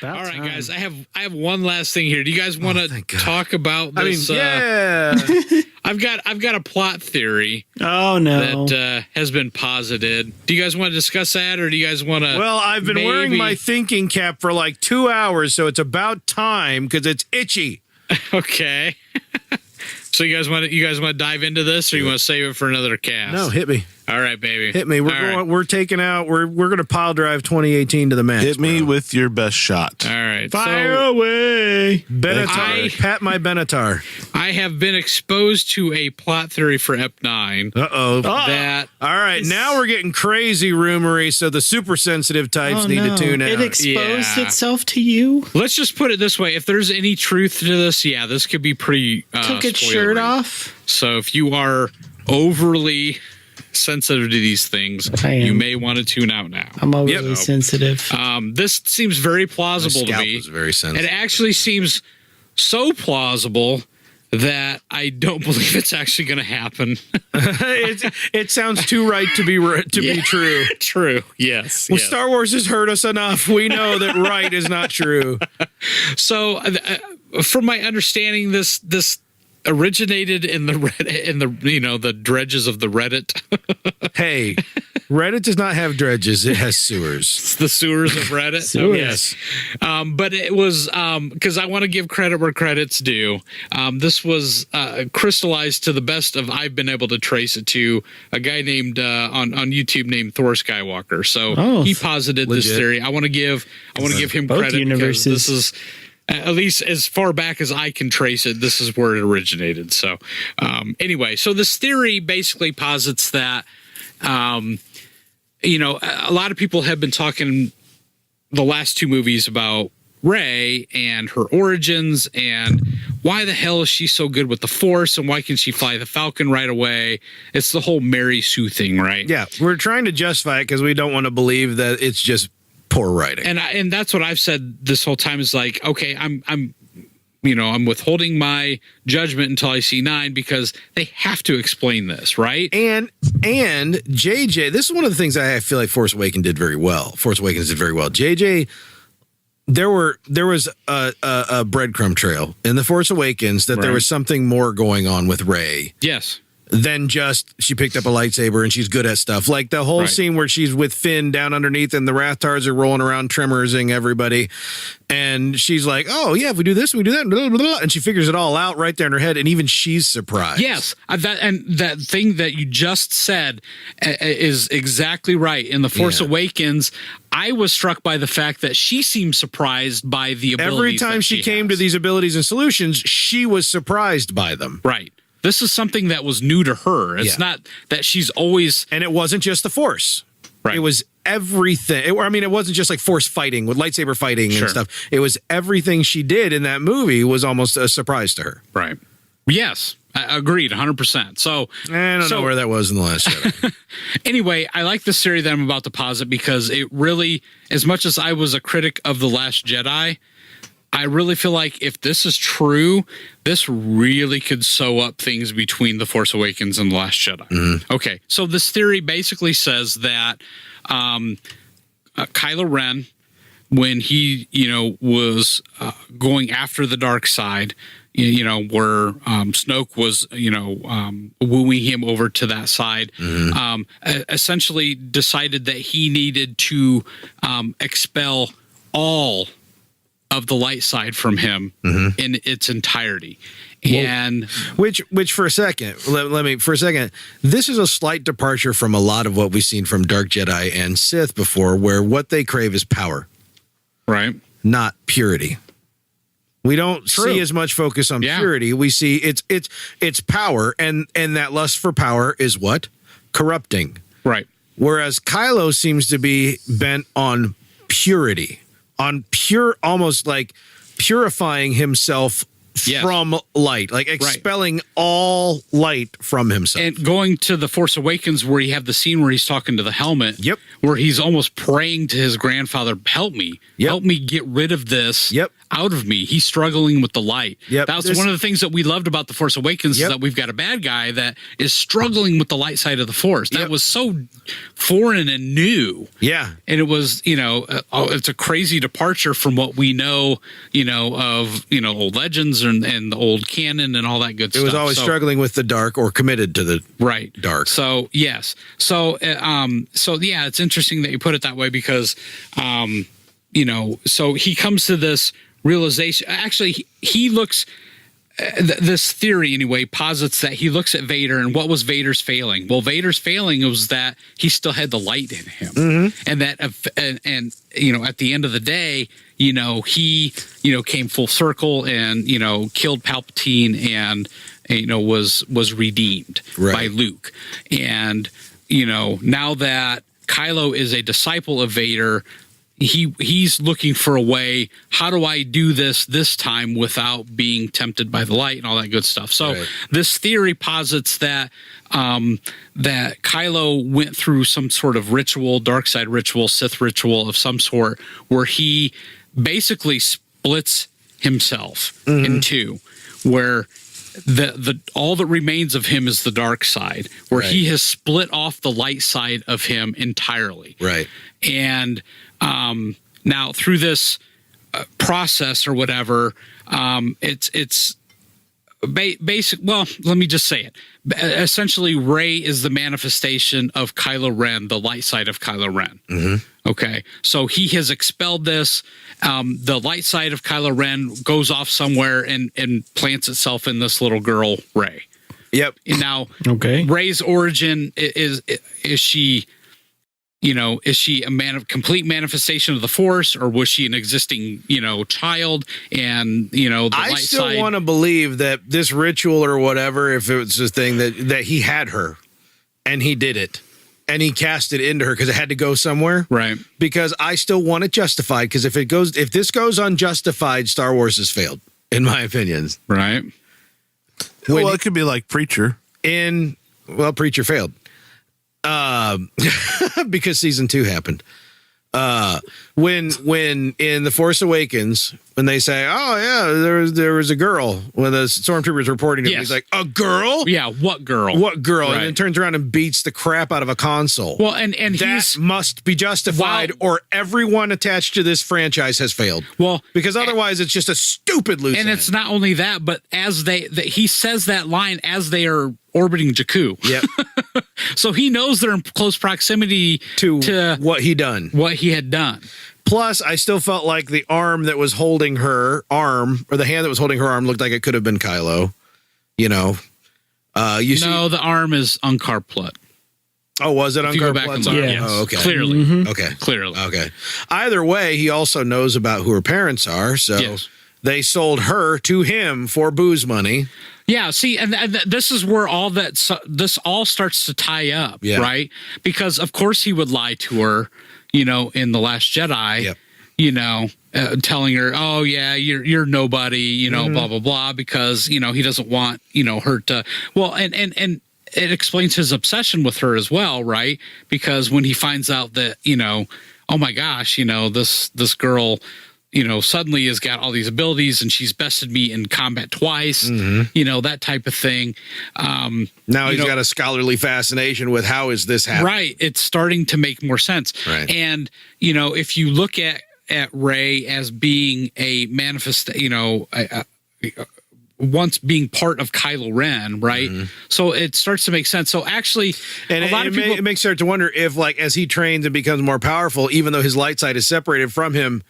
All right, guys. I have one last thing here. Do you guys want to talk about this? Yeah. I've got a plot theory. Oh no. That has been posited. Do you guys want to discuss that, or do you guys want to? Well, I've been wearing my thinking cap for like 2 hours, so it's about time because it's itchy. Okay. So you guys want to dive into this, or you want to save it for another cast? No, hit me. All right, baby. Hit me. We're taking out. We're going to pile drive 2018 to the max. Hit me with your best shot. All right. Fire away. Benatar. Pat my Benatar. I have been exposed to a plot theory for Ep9. Uh-oh. That. All right. Now we're getting crazy rumory, so the super sensitive types need to tune out. It exposed itself to you? Let's just put it this way. If there's any truth to this, this could be pretty Took its spoilery. shirt off? So if you are overly sensitive to these things, you may want to tune out now. I'm overly sensitive. This seems very plausible to me. Is very sensitive. It actually seems so plausible that I don't believe it's actually going to happen. It sounds too right to be be true. True. Yes. Well, Star Wars has hurt us enough. We know that right is not true. So, from my understanding, this originated in the the dredges of the Reddit. Hey, Reddit does not have dredges; it has sewers. It's the sewers of Reddit. Sewers. Yes, but it was because I want to give credit where credit's due. This was crystallized to the best of I've been able to trace it to a guy named on YouTube named Thor Skywalker. So he posited this theory. I want to give him Both credit universes. because this is. At least as far back as I can trace it, this is where it originated. So anyway, so this theory basically posits that, a lot of people have been talking the last two movies about Rey and her origins and why the hell is she so good with the Force and why can she fly the Falcon right away? It's the whole Mary Sue thing, right? Yeah, we're trying to justify it because we don't want to believe that it's just poor writing. And that's what I've said this whole time is like, okay, I'm withholding my judgment until I see 9 because they have to explain this, right? And JJ, this is one of the things I feel like Force Awakens did very well. JJ, there was a breadcrumb trail in the Force Awakens that there was something more going on with Rey. Yes. Than just she picked up a lightsaber and she's good at stuff. Like the whole scene where she's with Finn down underneath and the Rathars are rolling around tremorsing everybody. And she's like, oh, yeah, if we do this, we do that. Blah, blah, blah. And she figures it all out right there in her head. And even she's surprised. Yes. That thing that you just said is exactly right. In The Force Awakens, I was struck by the fact that she seemed surprised by the abilities. Every time she came to these abilities and solutions, she was surprised by them. Right. This is something that was new to her. It's not that she's always... And it wasn't just the Force. Right. It was everything. It wasn't just like Force fighting with lightsaber fighting and stuff. It was everything she did in that movie was almost a surprise to her. Right. Yes. Agreed, 100%. So I don't know where that was in The Last Jedi. Anyway, I like this theory that I'm about to posit because it really, as much as I was a critic of The Last Jedi, I really feel like if this is true, this really could sew up things between The Force Awakens and The Last Jedi. Mm-hmm. Okay, so this theory basically says that Kylo Ren, when he, was going after the dark side, where Snoke was, wooing him over to that side, essentially decided that he needed to expel all of the light side from him in its entirety. And which for a second, this is a slight departure from a lot of what we've seen from Dark Jedi and Sith before, where what they crave is power. Right. Not purity. We don't see as much focus on purity. We see it's power, and that lust for power is what? Corrupting. Right. Whereas Kylo seems to be bent on purity, on almost like purifying himself Yes. from light, like expelling all light from himself. And going to The Force Awakens, where you have the scene where he's talking to the helmet, Yep. where he's almost praying to his grandfather, help me, Yep. help me get rid of this Yep. out of me. He's struggling with the light. Yep. That was one of the things that we loved about The Force Awakens, Yep. is that we've got a bad guy that is struggling with the light side of the Force. That Yep. was so foreign and new. Yeah. And it was, it's a crazy departure from what we know, of, old legends and the old canon and all that good stuff. It was always struggling with the dark or committed to the dark. So, yes. So yeah, it's interesting that you put it that way because, so he comes to this realization. Actually, he looks, this theory anyway posits that he looks at Vader, and what was Vader's failing? Well, Vader's failing was that he still had the light in him, and that and at the end of the day, he came full circle and killed Palpatine and was redeemed by Luke, and now that Kylo is a disciple of Vader, he's looking for a way, how do I do this time without being tempted by the light and all that good stuff. So this theory posits that that Kylo went through some sort of ritual, dark side ritual, Sith ritual of some sort, where he basically splits himself in two, where the all that remains of him is the dark side, where he has split off the light side of him entirely. Right. And now through this process or whatever, it's basic. Well, let me just say it. Essentially, Rey is the manifestation of Kylo Ren, the light side of Kylo Ren. Okay, so he has expelled this. The light side of Kylo Ren goes off somewhere and plants itself in this little girl, Rey. Yep. And now, Rey's origin is she? Is she a complete manifestation of the Force, or was she an existing, child? And the I light still side. want to believe that this ritual or whatever, if it was a thing that he had her, and he did it, and he cast it into her because it had to go somewhere, right? Because I still want it justified. Because if this goes unjustified, Star Wars has failed, in my opinion. Right. Well, it could be like Preacher. Preacher failed. Because season 2 happened. When in The Force Awakens, when they say, "Oh yeah, there was a girl," when the stormtrooper's reporting to him, he's like, "A girl? Yeah, what girl? What girl?" Right. And then turns around and beats the crap out of a console. Well, and that must be justified, or everyone attached to this franchise has failed. Well, because otherwise it's just a stupid loose and end. it's not only that, but as he says that line as they are orbiting Jakku. Yep. So he knows they're in close proximity to what he had done. Plus, I still felt like the arm that was holding her arm, or the hand that was holding her arm, looked like it could have been Kylo. The arm is Unkar Plutt. Oh, was it Unkar Plutt's arm? Yes. Oh, okay. Clearly. Okay. Clearly. Okay. Either way, he also knows about who her parents are, so they sold her to him for booze money. Yeah, see, and this is where this all starts to tie up, right? Because of course he would lie to her, in The Last Jedi, telling her, "Oh yeah, you're nobody," blah blah blah, because he doesn't want her to. Well, and it explains his obsession with her as well, right? Because when he finds out that oh my gosh, this girl, suddenly has got all these abilities and she's bested me in combat twice, that type of thing. Now he's got a scholarly fascination with how is this happening? Right. It's starting to make more sense. Right. And, if you look at Rey as being a manifest, once being part of Kylo Ren, right? So it starts to make sense. So actually, it makes start to wonder if, like, as he trains and becomes more powerful, even though his light side is separated from him,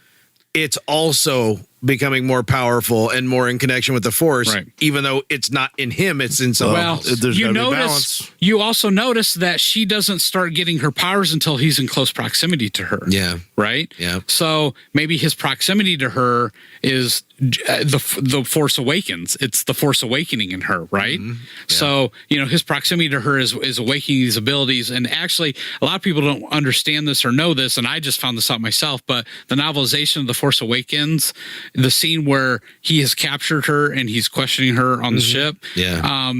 it's also becoming more powerful and more in connection with the Force, even though it's not in him, it's in someone else. You also notice that she doesn't start getting her powers until he's in close proximity to her. Yeah. Right? Yeah. So maybe his proximity to her is the Force Awakens. It's the Force Awakening in her, right? Yeah. So, his proximity to her is awakening these abilities. And actually, a lot of people don't understand this or know this, and I just found this out myself, but the novelization of The Force Awakens the scene where he has captured her and he's questioning her on the ship. Yeah.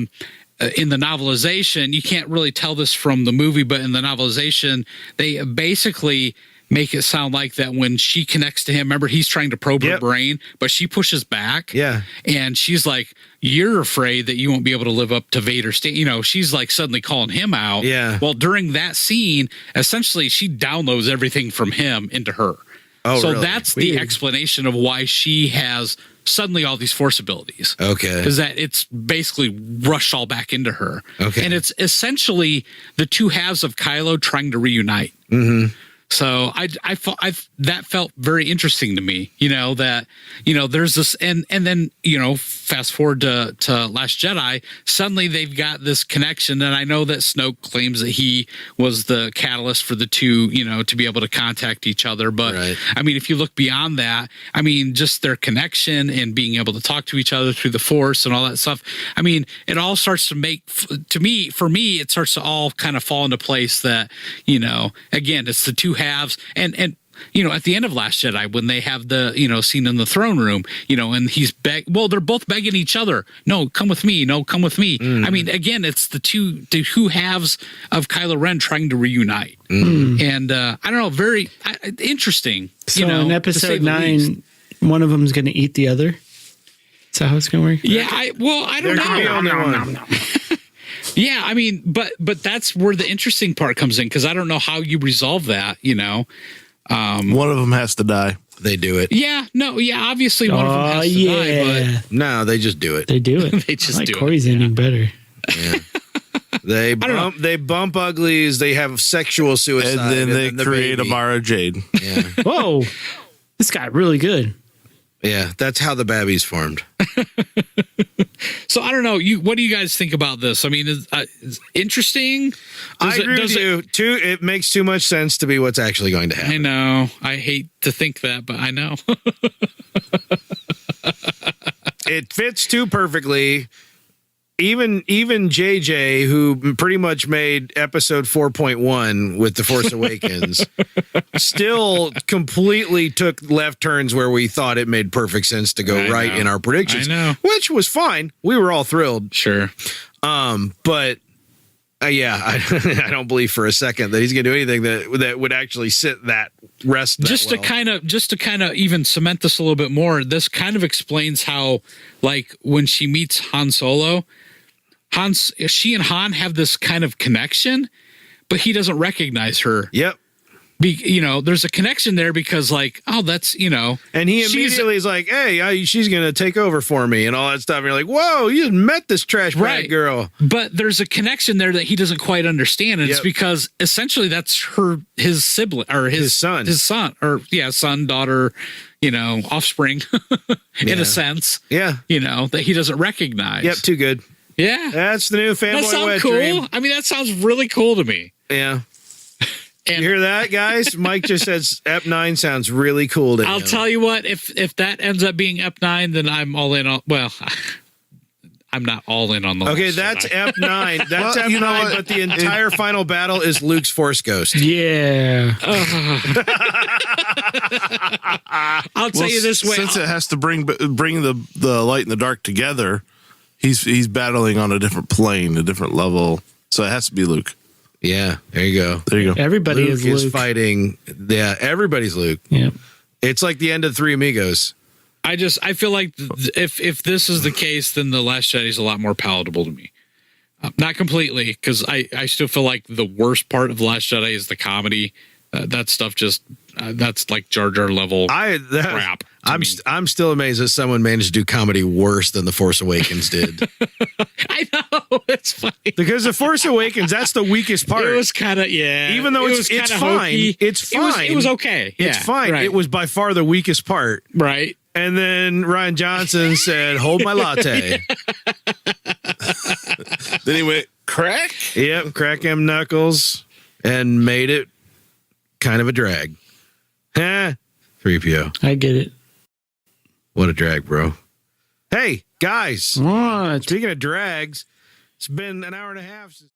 In the novelization, you can't really tell this from the movie, but in the novelization, they basically make it sound like that when she connects to him, remember he's trying to probe her brain, but she pushes back. Yeah. And she's like, you're afraid that you won't be able to live up to Vader's, she's like suddenly calling him out. Yeah. Well, during that scene, essentially she downloads everything from him into her. Oh, so really? that's the explanation of why she has suddenly all these force abilities. Okay. Is that it's basically rushed all back into her. Okay. And it's essentially the two halves of Kylo trying to reunite. Mm-hmm. So that felt very interesting to me, that, there's this, and then, fast forward to Last Jedi, suddenly they've got this connection. And I know that Snoke claims that he was the catalyst for the two, to be able to contact each other. But right. I mean, if you look beyond that, I mean, just their connection and being able to talk to each other through the Force and all that stuff. I mean, it all starts to for me, it starts to all kind of fall into place that, again, it's the two halves and at the end of Last Jedi when they have the scene in the throne room and he's they're both begging each other, no, come with me, I mean, again, it's the two halves of Kylo Ren trying to reunite. And I don't know, very interesting. So in episode 9 one of them's going to eat the other. Is that how it's going to work? Yeah, I don't There can be only one. know. Yeah, I mean, but that's where the interesting part comes in because I don't know how you resolve that. One of them has to die. They do it. Yeah, no, yeah, obviously one of them has to die, but No, they just do it. They do it. They just I like do it. Corey's ending better. Yeah. They bump uglies. They have sexual suicide, And then they the create baby. Amara Jade. Yeah, Whoa, this got really good. yeah. That's how the baby's formed. So I don't know. What do you guys think about this? I mean, it's interesting. I agree with you. It makes too much sense to be what's actually going to happen. I know. I hate to think that, but I know. It fits too perfectly. Even JJ, who pretty much made episode 4.1 with The Force Awakens, still completely took left turns where we thought it made perfect sense to go right in our predictions. I know. Which was fine. We were all thrilled. Sure. But yeah, I don't believe for a second that he's going to do anything that would actually sit that rest. Just to kind of even cement this a little bit more, this kind of explains how, like, when she meets Han Solo, she and Han have this kind of connection, but he doesn't recognize her. Yep. There's a connection there because, like, oh, that's, and he immediately is like, hey, she's going to take over for me and all that stuff. And you're like, whoa, you met this trash bag girl. But there's a connection there that he doesn't quite understand. And it's because essentially that's his sibling or his son, son, daughter, offspring in a sense. Yeah. That he doesn't recognize. Yep. Too good. Yeah. That's the new fanboy That sounds wet cool. dream. I mean, that sounds really cool to me. Yeah. And you hear that, guys? Mike just says Ep9 sounds really cool to him. I'll tell you what, if that ends up being Ep9, then I'm all in on, well, I'm not all in on the Okay, Last that's Jedi. Ep9. That's Well, Ep9, you know what? but the entire final battle is Luke's Force Ghost. Yeah. I'll tell you this way. Since it has to bring the light and the dark together, he's battling on a different plane, a different level. So it has to be Luke. Yeah, there you go. There you go. Everybody Luke is is Luke. fighting. Yeah, everybody's Luke. Yep. It's like the end of Three Amigos. I feel like if this is the case, then the Last Jedi is a lot more palatable to me. Not completely, because I still feel like the worst part of the Last Jedi is the comedy. That stuff just that's like Jar Jar level crap. I'm still amazed that someone managed to do comedy worse than The Force Awakens did. I know, it's funny Because The Force Awakens, that's the weakest part. It was kind of Even though it's kinda fine, hokey. it's fine. It was okay. It's Yeah, fine. Right. It was by far the weakest part. Right. And then Ryan Johnson said, "Hold my latte." Then he went crack. Yep, crack them knuckles, and made it kind of a drag. 3PO. I get it. What a drag, bro. Hey, guys. What? Speaking of drags, it's been an hour and a half since